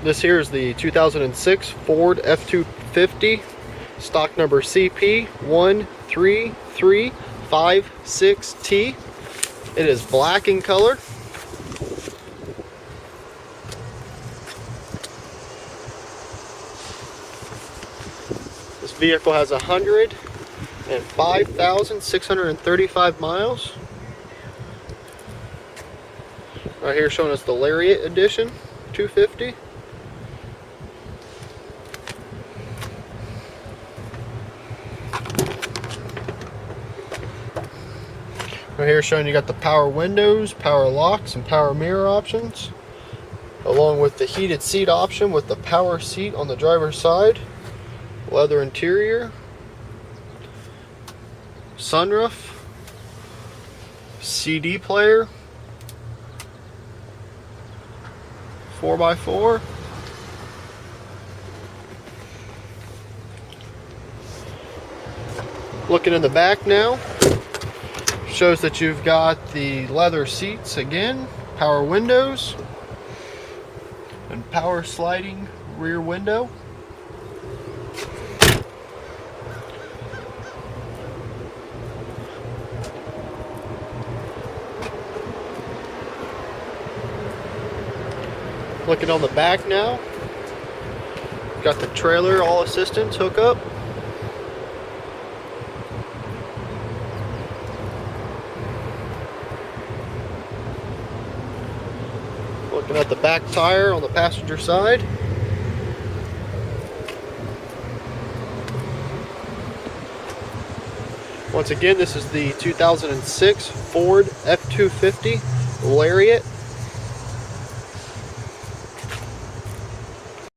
This here is the 2006 Ford F-250, stock number CP13556T. It is black in color. This vehicle has 105,635 miles. Right here showing us the Lariat edition 250. Right here showing you got the power windows, power locks, and power mirror options, along with the heated seat option with the power seat on the driver's side, leather interior, sunroof, CD player, 4x4, looking in the back now, shows that you've got the leather seats again, power windows, and power sliding rear window. Looking on the back now, got the trailer all assistance hookup. Looking at the back tire on the passenger side. Once again, this is the 2006 Ford F-250 Lariat.